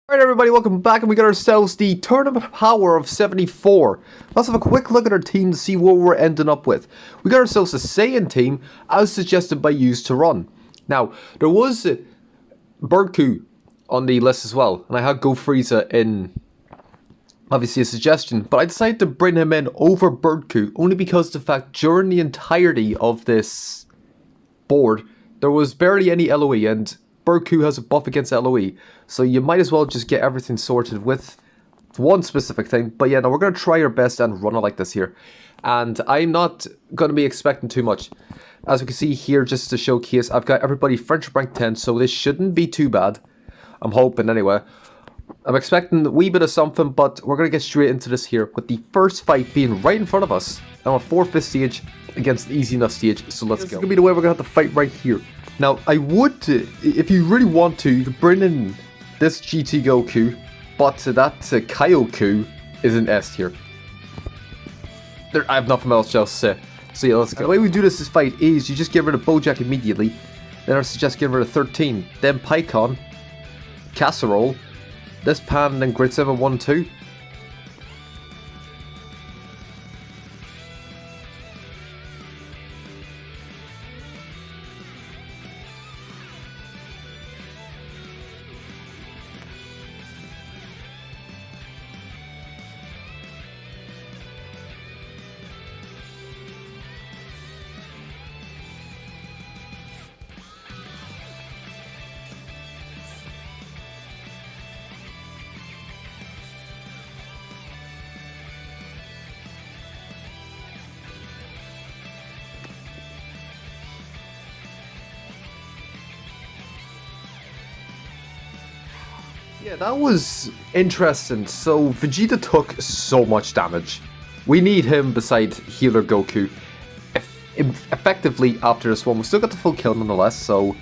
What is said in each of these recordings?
Alright everybody, welcome back, and we got ourselves the Tournament Power of 74. Let's have a quick look at our team to see what we're ending up with. We got ourselves a Saiyan team, as suggested by Use to Run. Now, there was Birdcoo on the list as well, and I had Go Frieza in, obviously, a suggestion, but I decided to bring him in over Birdcoo, only because of the fact during the entirety of this board, there was barely any LOE, and Birdcoo has a buff against LOE, so you might as well just get everything sorted with one specific thing. But yeah, no, we're going to try our best and run it like this here. And I'm not going to be expecting too much. As we can see here, just to showcase, I've got everybody friendship rank 10, so this shouldn't be too bad. I'm hoping anyway. I'm expecting a wee bit of something, but we're going to get straight into this here, with the first fight being right in front of us on a 4-5 stage against an easy enough stage, so let's go. This is going to be the way we're going to have to fight right here. Now, I would, if you really want to, you could bring in this GT Goku, but that Kaioku is an S tier. I have nothing else to say. So yeah, let's go. The way we do this fight is you just get rid of Bojack immediately, then I suggest getting rid of 13, then Pikkon, Casserole, this Pan, and then Grid 7, 1, 2. Yeah, that was interesting. So Vegeta took so much damage. We need him beside Healer Goku. Effectively, after this one, we still got the full kill nonetheless, so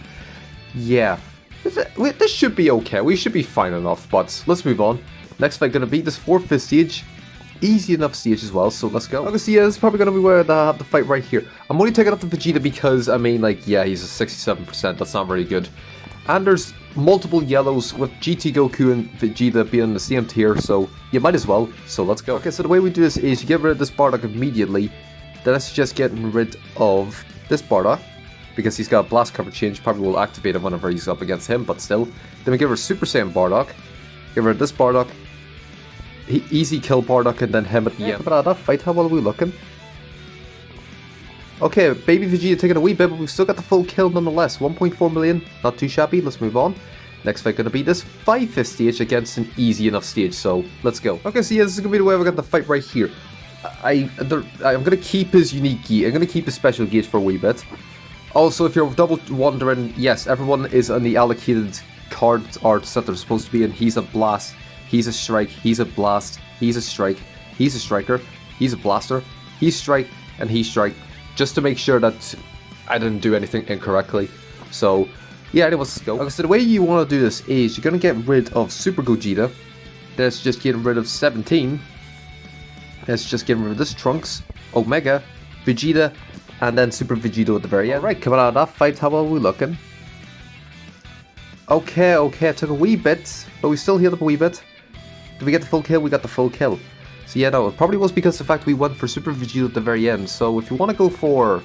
yeah. This should be okay. We should be fine enough, but let's move on. Next fight gonna be this 4-5 stage. Easy enough stage as well, so let's go. Obviously, yeah, this is probably gonna be where I have the fight right here. I'm only taking up the Vegeta because, I mean, like, yeah, he's a 67%. That's not very good. And there's multiple yellows with GT Goku and Vegeta being in the same tier, so you might as well. So let's go. Okay, so the way we do this is you get rid of this Bardock immediately. Then I suggest getting rid of this Bardock, because he's got a blast cover change, probably will activate him whenever he's up against him, but still. Then we give her Super Saiyan Bardock, give her this Bardock, easy kill Bardock, and then him at the end. But that fight, how well are we looking? Okay, Baby Vegeta taking a wee bit, but we've still got the full kill nonetheless. 1.4 million, not too shabby. Let's move on. Next fight going to be this 5-5 stage against an easy enough stage, so let's go. Okay, so yeah, this is going to be the way we're going to fight right here. I'm going to keep his unique gi. I'm going to keep his special gauge for a wee bit. Also, if you're double wondering, yes, everyone is on the allocated card art set they're supposed to be in. He's a blast, he's a strike, he's a blast, he's a strike, he's a striker, he's a blaster, he's strike, and he's strike. Just to make sure that I didn't do anything incorrectly. So, yeah, anyways, let's go. Okay, so the way you want to do this is you're going to get rid of Super Gogeta. That's just getting rid of 17. That's just getting rid of this Trunks, Omega, Vegeta, and then Super Vegito at the very end. Alright, coming out of that fight, how are we looking? Okay, it took a wee bit, but we still healed up a wee bit. Did we get the full kill? We got the full kill. So yeah, no, it probably was because of the fact we went for Super Vegeta at the very end. So if you want to go for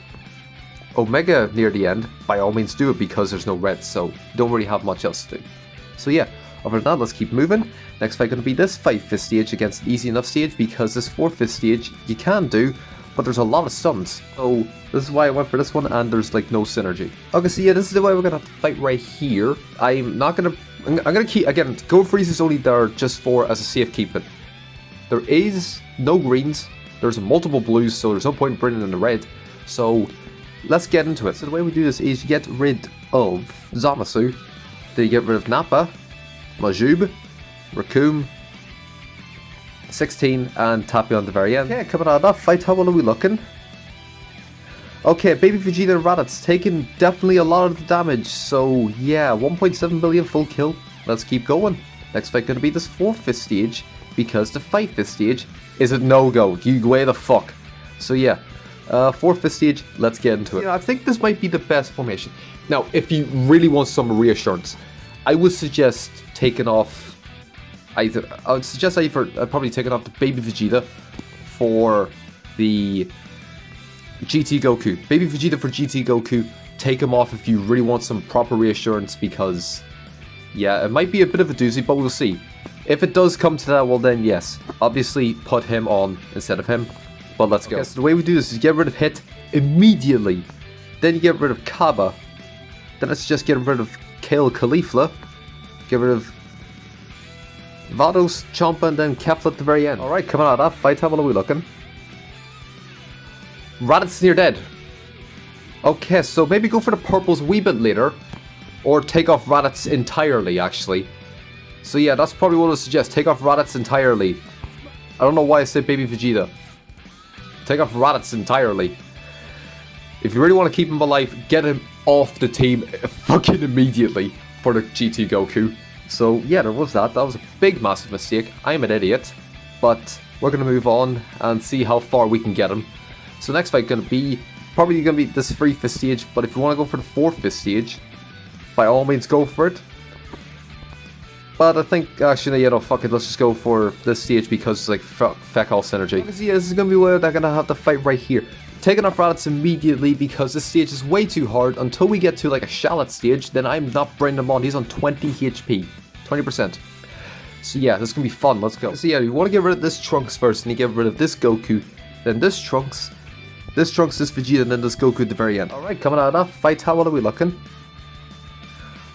Omega near the end, by all means do it, because there's no red, so you don't really have much else to do. So yeah, other than that, let's keep moving. Next fight going to be this 5-5 stage against an easy enough stage, because this 4-5 stage you can do, but there's a lot of stuns. So this is why I went for this one, and there's like no synergy. Okay, so yeah, this is the way we're going to have to fight right here. I'm going to keep, again, Go Freeze is only there just for as a safekeeping. There is no greens, there's multiple blues, so there's no point in bringing in the red. So let's get into it. So the way we do this is you get rid of Zamasu, then you get rid of Nappa, Majub, Raccoon, 16, and Tapion at the very end. Okay, coming out of that fight, how well are we looking? Okay, Baby Vegeta and Raditz taking definitely a lot of the damage, so yeah, 1.7 billion full kill. Let's keep going. Next fight gonna be this 4-5 stage, because the 5-5 stage is a no-go. You go away the fuck. So yeah, 4-5 stage, let's get into it. I think this might be the best formation. Now, if you really want some reassurance, I would suggest taking off I would suggest either probably taking off the Baby Vegeta for the GT Goku. Baby Vegeta for GT Goku. Take him off if you really want some proper reassurance, because yeah, it might be a bit of a doozy, but we'll see. If it does come to that, well then yes, obviously put him on instead of him. But let's go. Okay, so the way we do this is get rid of Hit immediately. Then you get rid of Kaba. Then let's just get rid of Kale Caulifla. Get rid of Vados, Champa, and then Kefla at the very end. Alright, coming out of that fight, how well are we looking? Raditz near dead. Okay, so maybe go for the purples a wee bit later. Or take off Raditz entirely, actually. So yeah, that's probably what I would suggest. Take off Raditz entirely. I don't know why I said Baby Vegeta. Take off Raditz entirely. If you really want to keep him alive, get him off the team fucking immediately for the GT Goku. So yeah, there was that. That was a big, massive mistake. I'm an idiot. But we're going to move on and see how far we can get him. So next fight going to be, probably going to be this 3/5 stage. But if you want to go for the 4/5 stage, by all means go for it. But I think, actually, you know, fuck it, let's just go for this stage because it's like, feck all synergy. Yeah, this is going to be where they're going to have to fight right here. Taking off Raditz immediately because this stage is way too hard. Until we get to like a Shallot stage, then I'm not bringing him on. He's on 20 HP. 20%. So yeah, this is going to be fun. Let's go. So yeah, you want to get rid of this Trunks first, and you get rid of this Goku, then this Trunks, this Vegeta, and then this Goku at the very end. Alright, coming out of that fight, how well are we looking?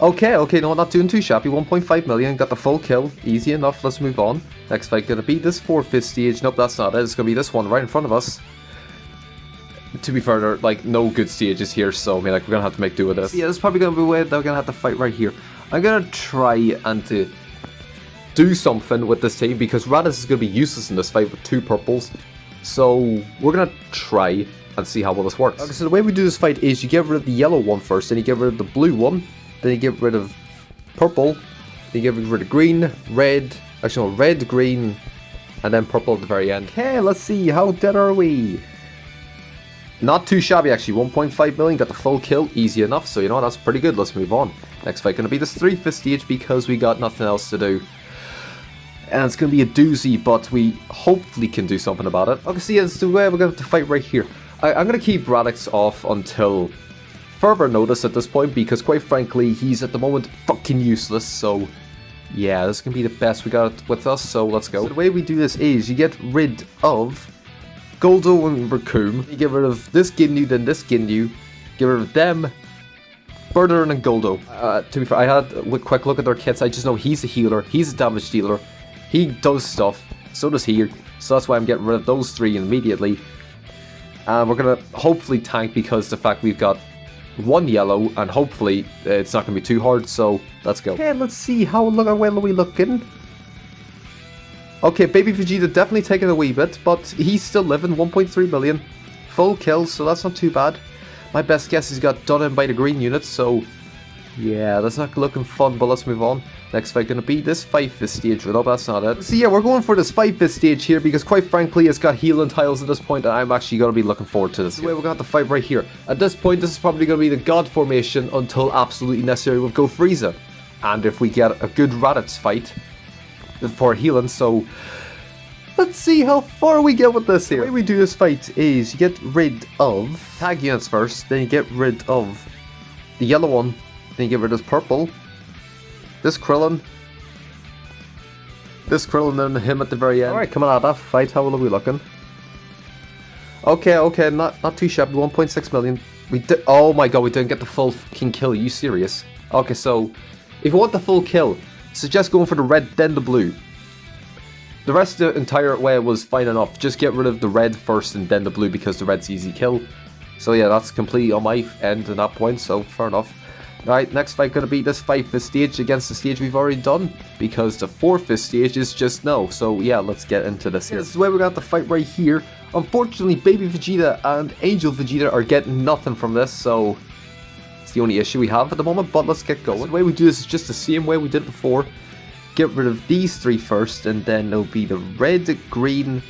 Okay, no, not doing too shabby. 1.5 million, got the full kill. Easy enough, let's move on. Next fight gonna be this 4/5 stage. Nope, that's not it. It's gonna be this one right in front of us. To be fair, there are, like, no good stages here, so I mean, like, we're gonna have to make do with this. Yeah, this is probably gonna be where they're gonna have to fight right here. I'm gonna try and to do something with this team, because Raditz is gonna be useless in this fight with 2 purples. So we're gonna try and see how well this works. Okay, so the way we do this fight is you get rid of the yellow one first, then you get rid of the blue one, then you get rid of purple, then you get rid of green, red, actually no, red, green, and then purple at the very end. Okay, let's see, how dead are we? Not too shabby actually, 1.5 million, got the full kill, easy enough, so you know, that's pretty good, let's move on. Next fight gonna be this 3/5 stage because we got nothing else to do. And it's gonna be a doozy, but we hopefully can do something about it. Okay, so yeah, this is the way we're gonna have to fight right here. I'm gonna keep Raditz off until further notice at this point, because quite frankly, he's at the moment fucking useless, so yeah, this is gonna be the best we got with us, so let's go. So the way we do this is, you get rid of Goldo and Recoome, you get rid of this Ginyu, then this Ginyu, get rid of them, Burner and Goldo. To be fair, I had a quick look at their kits, I just know he's a healer, he's a damage dealer, he does stuff, so does he, so that's why I'm getting rid of those 3 immediately. And we're gonna hopefully tank because the fact we've got 1 yellow, and hopefully it's not going to be too hard, so let's go. Okay, let's see, how well are we looking? Okay, Baby Vegeta definitely taking a wee bit, but he's still living, 1.3 million. Full kills, so that's not too bad. My best guess is he got done in by the green units, so yeah, that's not looking fun, but let's move on. Next fight going to be this 5/5 stage, no, that's not it. So yeah, we're going for this 5/5 stage here, because quite frankly, it's got healing tiles at this point, and I'm actually going to be looking forward to this. We're going to have to fight right here. At this point, this is probably going to be the God formation until absolutely necessary with Go Frieza. And if we get a good Raditz fight for healing, so let's see how far we get with this here. The way we do this fight is you get rid of tag units first, then you get rid of the yellow one, then you get rid of purple, this Krillin, and him at the very end. Alright, coming out of that fight, how well are we looking? Okay, not too shabby, 1.6 million. We did, oh my god, we didn't get the full fucking kill, are you serious? Okay, so, if you want the full kill, suggest going for the red, then the blue. The rest of the entire way was fine enough, just get rid of the red first and then the blue because the red's easy kill. So yeah, that's completely on my end at that point, so fair enough. Right, next fight gonna be this 5/5 stage against the stage we've already done, because the 4/5 stage is just no. So yeah, let's get into this here. This is where we're gonna have to fight right here. Unfortunately, Baby Vegeta and Angel Vegeta are getting nothing from this, so it's the only issue we have at the moment, but let's get going. The way we do this is just the same way we did it before. Get rid of these 3 first, and then it'll be the red, green,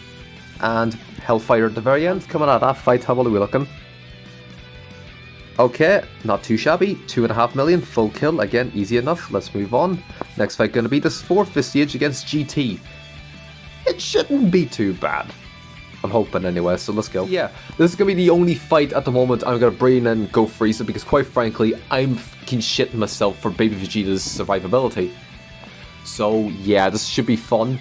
and Hellfire at the very end. Coming out of that fight, how well are we looking? Okay, not too shabby. 2.5 million, full kill. Again, easy enough. Let's move on. Next fight going to be this 4th Vistage against GT. It shouldn't be too bad. I'm hoping anyway, so let's go. Yeah, this is going to be the only fight at the moment I'm going to bring in Go Frieza, because quite frankly, I'm fucking shitting myself for Baby Vegeta's survivability. So yeah, this should be fun.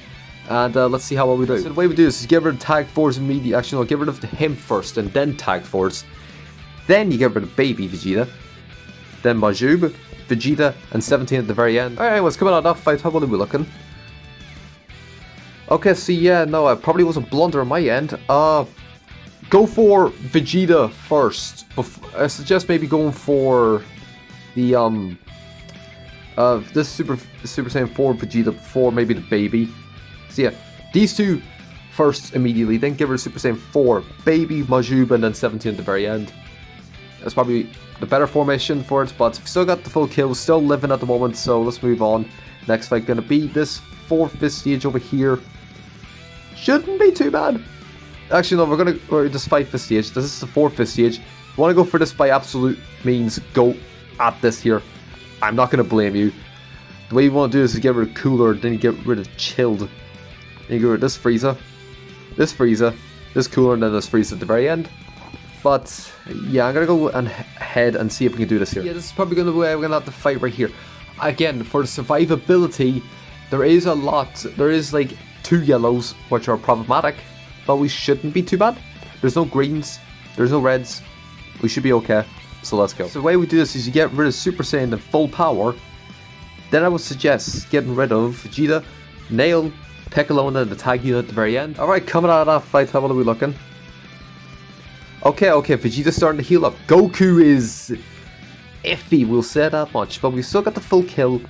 And let's see how well we do. So the way we do this is get rid of Tag Force immediately. Actually, no, get rid of him first and then Tag Force. Then you get rid of Baby Vegeta. Then Majube, Vegeta, and 17 at the very end. Alright, what's coming out of that fight? How well are we looking? Okay, so yeah, no, it probably was a blunder on my end. Go for Vegeta first. I suggest maybe going for the this Super Saiyan 4 Vegeta before maybe the baby. So yeah, these two first immediately, then give her Super Saiyan 4, Baby, Majube, and then 17 at the very end. That's probably the better formation for it, but still got the full kill, still living at the moment, so let's move on. Next fight gonna be this 4th Vistage over here. Shouldn't be too bad. Actually, no, we're this 5th Vistage. This is the 4th Vistage. You want to go for this by absolute means, go at this here. I'm not going to blame you. The way you want to do this is get rid of Cooler, then you get rid of Chilled. Then you get rid of this Frieza, this Cooler, and then this Frieza at the very end. But yeah, I'm going to go ahead and see if we can do this here. Yeah, this is probably going to be where we're going to have to fight right here. Again, for the survivability, there is a lot. There is like 2 yellows, which are problematic, but we shouldn't be too bad. There's no greens, there's no reds. We should be okay. So let's go. So the way we do this is you get rid of Super Saiyan in full power. Then I would suggest getting rid of Vegeta, Nail, Piccolo, and the tag unit at the very end. Alright, coming out of that fight, how well are we looking? Okay, Vegeta's starting to heal up. Goku is iffy, we'll say that much, but we still got the full kill.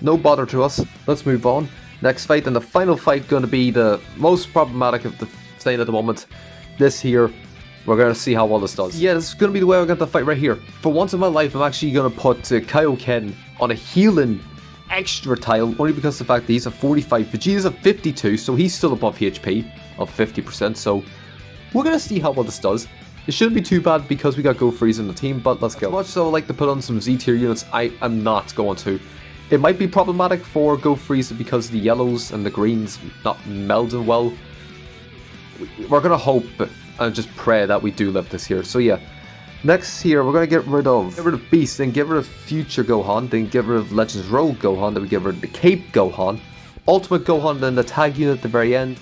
No bother to us. Let's move on. Next fight, and the final fight going to be the most problematic of the thing at the moment. This here, we're going to see how well this does. Yeah, this is going to be the way we're going to fight right here. For once in my life, I'm actually going to put Kaioken on a healing extra tile, only because of the fact that he's a 45, Vegeta's a 52, so he's still above HP of 50%, so we're going to see how well this does. It shouldn't be too bad because we got Go Frieza in the team, but let's go. As much as I would like to put on some Z tier units, I am not going to. It might be problematic for Go Frieza because the yellows and the greens not melding well. We're going to hope and just pray that we do live this here. So yeah, next here we're going to get rid of Beast, then get rid of Future Gohan, then get rid of Legends Rogue Gohan, then we get rid of the Cape Gohan, Ultimate Gohan, then the tag unit at the very end.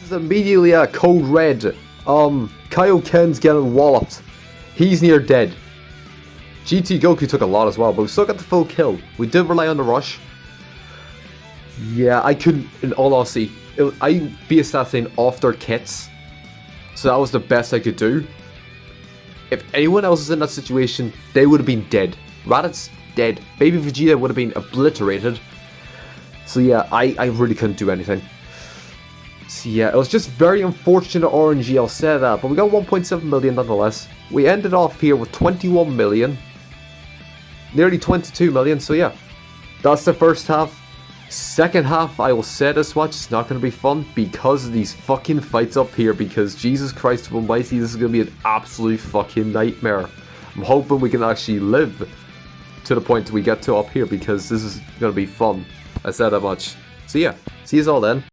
This is immediately a code red. Kaioken's getting walloped. He's near dead. GT Goku took a lot as well, but we still got the full kill. We did rely on the rush. Yeah, I couldn't, in all honesty, I be assassinating off their kits. So that was the best I could do. If anyone else was in that situation, they would have been dead. Raditz dead. Baby Vegeta would have been obliterated. So yeah, I really couldn't do anything. So yeah, it was just very unfortunate RNG, I'll say that. But we got 1.7 million nonetheless. We ended off here with 21 million. Nearly 22 million, so yeah. That's the first half. Second half, I will say this much, it's not going to be fun because of these fucking fights up here. Because Jesus Christ almighty, this is going to be an absolute fucking nightmare. I'm hoping we can actually live to the point we get to up here because this is going to be fun. I said that much. So yeah, see you all then.